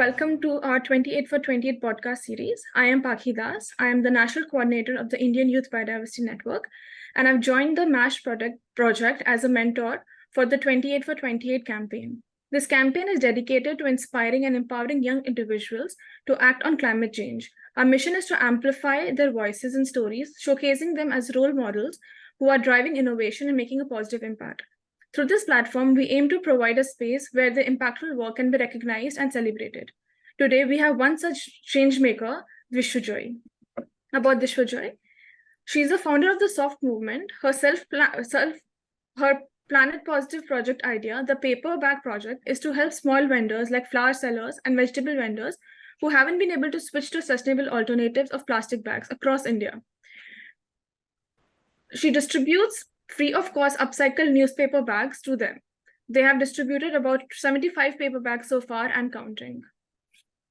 Welcome to our 28 for 28 podcast series. I am Pakhi Das. I am the National Coordinator of the Indian Youth Biodiversity Network, and I've joined the MASH project as a mentor for the 28 for 28 campaign. This campaign is dedicated to inspiring and empowering young individuals to act on climate change. Our mission is to amplify their voices and stories, showcasing them as role models who are driving innovation and making a positive impact. Through this platform, we aim to provide a space where the impactful work can be recognized and celebrated. Today, we have one such changemaker, Dwishojoyee. About Dwishojoyee, she's the founder of the Soft Movement. Her Planet Positive project idea, the paper bag project, is to help small vendors like flower sellers and vegetable vendors who haven't been able to switch to sustainable alternatives of plastic bags across India. She distributes free of cost upcycled newspaper bags to them. They have distributed about 75 paper bags so far and counting.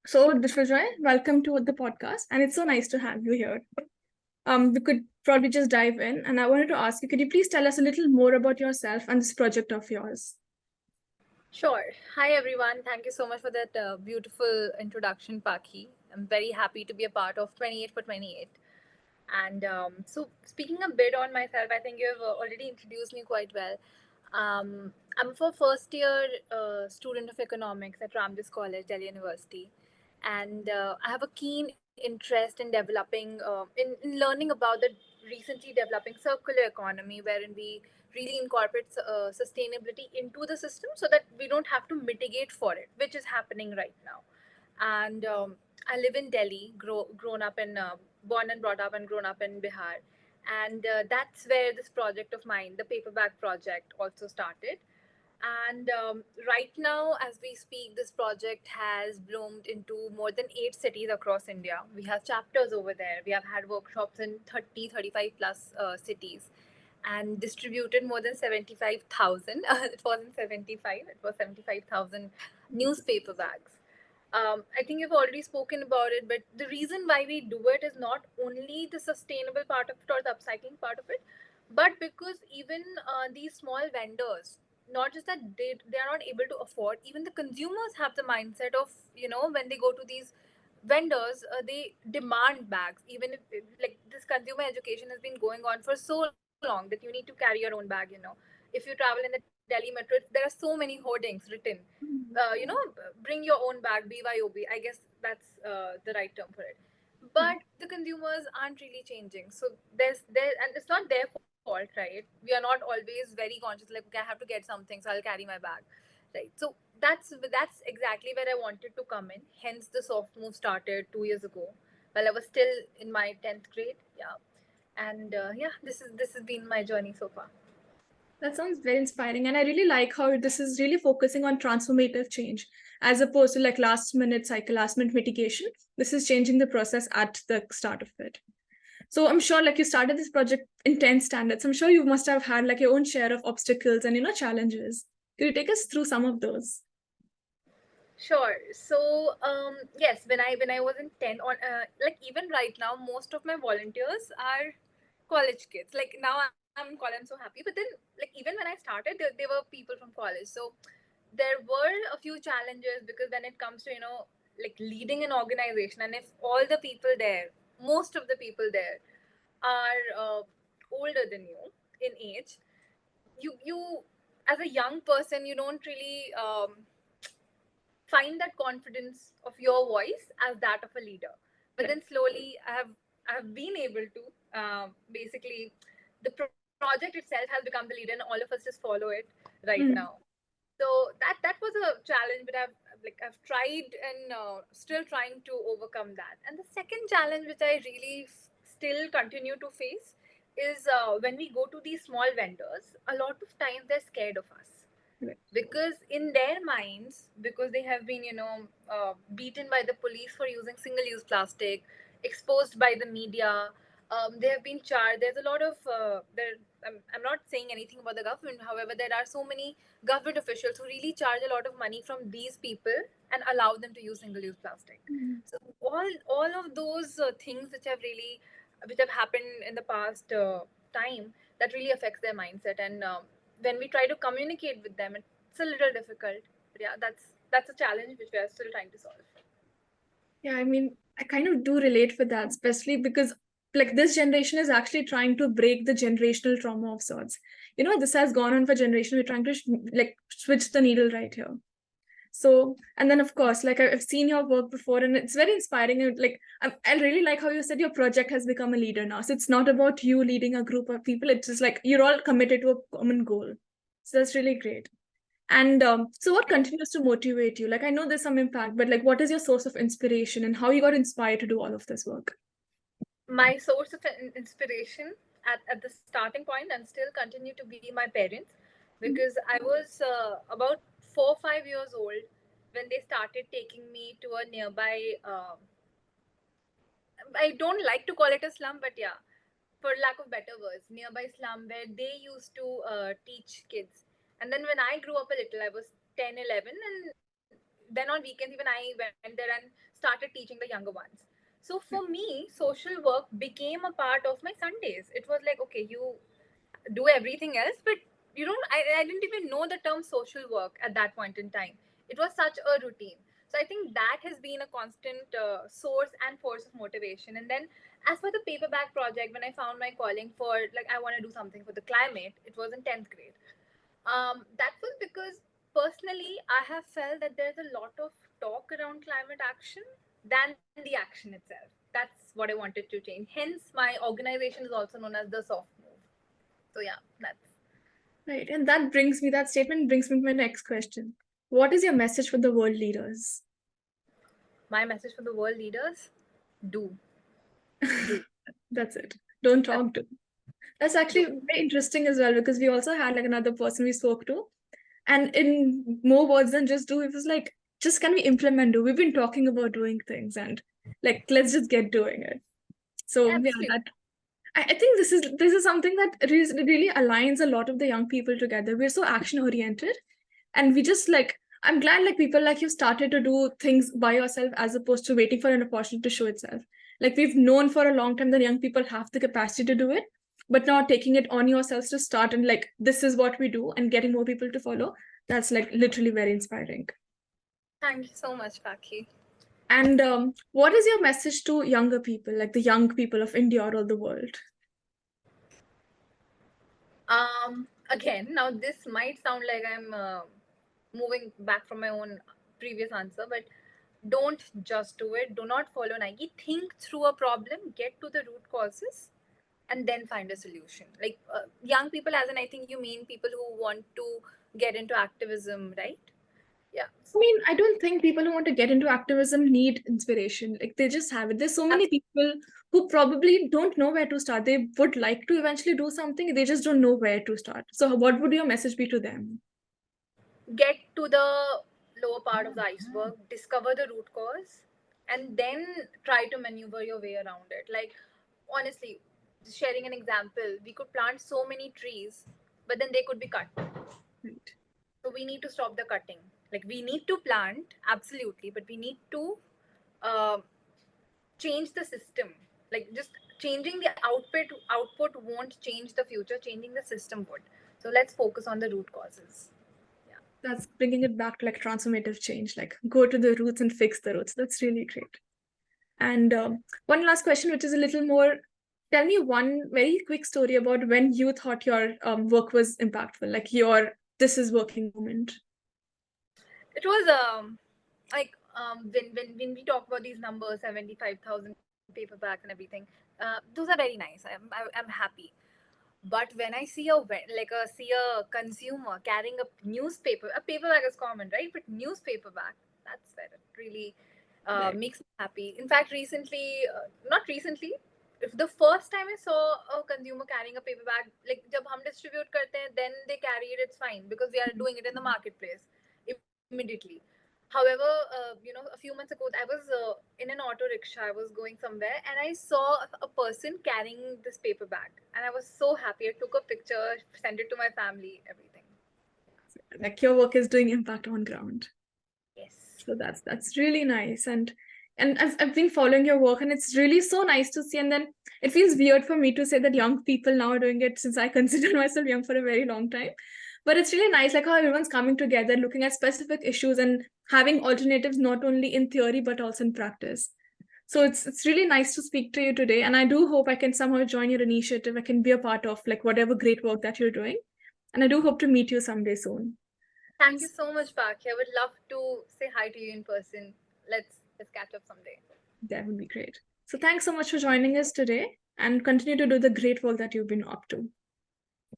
So, Dwishojoyee, welcome to the podcast, and it's so nice to have you here. We could probably just dive in, and I wanted to ask you, could you please tell us a little more about yourself and this project of yours? Sure. Hi, everyone. Thank you so much for that beautiful introduction, Pakhi. I'm very happy to be a part of 28 for 28. And so, speaking a bit on myself, I think you've already introduced me quite well. I'm a first year student of economics at Ramjas College, Delhi University. And I have a keen interest in developing, in learning about the recently developing circular economy, wherein we really incorporate sustainability into the system so that we don't have to mitigate for it, which is happening right now. And I live in Delhi, grown up in, born and brought up and grown up in Bihar. And that's where this project of mine, the paperback project, also started. And right now, as we speak, this project has bloomed into more than 8 cities across India. We have chapters over there. We have had workshops in 30, 35 plus cities and distributed more than 75,000. It wasn't 75, it was 75,000 newspaper bags. I think you've already spoken about it, but the reason why we do it is not only the sustainable part of it or the upcycling part of it, but because even these small vendors, not just that they are not able to afford, even the consumers have the mindset of, when they go to these vendors, they demand bags. Even if, like, this consumer education has been going on for so long that you need to carry your own bag. If you travel in the Delhi metro, there are so many hoardings written, bring your own bag, BYOB. I guess that's the right term for it. But the consumers aren't really changing. So and it's not their fault, right? We are not always very conscious. Like, okay, I have to get something, so I'll carry my bag, right? So that's exactly where I wanted to come in. Hence, the soft move started 2 years ago, while I was still in my 10th grade. Yeah, and yeah, this has been my journey so far. That sounds very inspiring. And I really like how this is really focusing on transformative change as opposed to like last minute cycle, last minute mitigation. This is changing the process at the start of it. So I'm sure like you started this project in 10 standards. I'm sure you must have had like your own share of obstacles and challenges. Could you take us through some of those? Sure. So yes, when I was in 10, on like, even right now, most of my volunteers are college kids. Like, now I'm in college, I'm so happy. But then, like, even when I started, they were people from college. So there were a few challenges, because when it comes to, like, leading an organization, and if all the people there, most of the people there, are older than you in age, you as a young person, you don't really find that confidence of your voice as that of a leader. But then slowly, I have been able to, basically, the project itself has become the leader, and all of us just follow it right now. Mm-hmm. So that was a challenge, but I've tried, and still trying to overcome that. And the second challenge, which I really still continue to face, is when we go to these small vendors. A lot of times they're scared of us, Right. because in their minds, because they have been, beaten by the police for using single use plastic, exposed by the media, they have been charged. There's a lot of I'm not saying anything about the government. However, there are so many government officials who really charge a lot of money from these people and allow them to use single use plastic. So all of those things which have happened in the past time, that really affects their mindset. And when we try to communicate with them, it's a little difficult. But yeah, that's a challenge which we are still trying to solve. Yeah, I mean, I kind of do relate with that, especially because like this generation is actually trying to break the generational trauma of sorts. This has gone on for generations. We're trying to like switch the needle right here. So, and then of course, like I've seen your work before, and it's very inspiring. And like I really like how you said your project has become a leader now. So it's not about you leading a group of people. It's just like you're all committed to a common goal. So that's really great. And so what continues to motivate you? Like I know there's some impact, but like what is your source of inspiration and how you got inspired to do all of this work? My source of inspiration at the starting point and still continue to be my parents, because I was about 4 or 5 years old when they started taking me to a nearby, I don't like to call it a slum, but yeah, for lack of better words, nearby slum where they used to teach kids. And then when I grew up a little, I was 10, 11, and then on weekends, even I went there and started teaching the younger ones. So for me, social work became a part of my Sundays. It was like, okay, you do everything else, but you don't, I didn't even know the term social work at that point in time. It was such a routine. So I think that has been a constant source and force of motivation. And then as for the paperback project, when I found my calling for, like, I want to do something for the climate, it was in 10th grade. That was because personally, I have felt that there's a lot of talk around climate action than the action itself. That's what I wanted to change. Hence, my organization is also known as the Soft Move. So yeah, that's Right. And that statement brings me to my next question. What is your message for the world leaders? my message for the world leaders. Do, do, That's it. Don't that's talk to. That's do. actually very interesting as well because we also had like another person we spoke to. And in more words than just do, it was like, just can we implement do? We've been talking about doing things and like let's just get doing it. So yeah, Absolutely. that I think this is something that really aligns a lot of the young people together. We're so action oriented, and we just like I'm glad like people like you started to do things by yourself as opposed to waiting for an opportunity to show itself. Like we've known for a long time that young people have the capacity to do it, but not taking it on yourselves to start and like this is what we do and getting more people to follow. That's like literally very inspiring. Thank you so much, Pakhi. And what is your message to younger people, like the young people of India or all the world? Again, now this might sound like I'm moving back from my own previous answer, but don't just do it. Do not follow Nike. Think through a problem, get to the root causes, and then find a solution. Like young people, as in I think you mean people who want to get into activism, right? Yeah. I mean, I don't think people who want to get into activism need inspiration. Like they just have it. There's so many people who probably don't know where to start. They would like to eventually do something, they just don't know where to start. So, what would your message be to them? Get to the lower part of the iceberg, discover the root cause, and then try to maneuver your way around it. Like, honestly, sharing an example, we could plant so many trees, but then they could be cut. Right. So, we need to stop the cutting. Like, we need to plant, absolutely, but we need to uh, change the system. Like, just changing the output won't change the future, changing the system would. So, let's focus on the root causes. Yeah. That's bringing it back to like transformative change, like go to the roots and fix the roots. That's really great. And one last question, which is a little more tell me one very quick story about when you thought your work was impactful, like your this is working moment. It was when we talk about these numbers, 75,000 paperbacks and everything, those are very nice. I'm happy. But when I see see a consumer carrying a newspaper, a paperback is common, right? But newspaperback, that's where it really Right. makes me happy. In fact, not recently, if the first time I saw a consumer carrying a paperback, like जब हम distribute करते हैं, then they carry it, it's fine because we are doing it in the marketplace immediately. However, a few months ago, I was in an auto rickshaw. I was going somewhere, and I saw a person carrying this paper bag, and I was so happy. I took a picture, sent it to my family, everything. Like your work is doing impact on ground. Yes. So that's really nice. And I've been following your work and it's really so nice to see. And then it feels weird for me to say that young people now are doing it since I consider myself young for a very long time. But it's really nice, like how everyone's coming together, looking at specific issues and having alternatives not only in theory but also in practice. So it's really nice to speak to you today, and I do hope I can somehow join your initiative. I can be a part of like whatever great work that you're doing, and I do hope to meet you someday soon. Thank you so much, Pakhi. I would love to say hi to you in person. Let's catch up someday. That would be great. So thanks so much for joining us today, and continue to do the great work that you've been up to.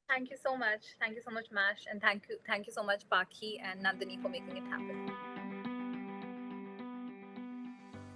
Thank you so much. Thank you so much, Mash, and thank you so much, Pakhi and Nandini, for making it happen.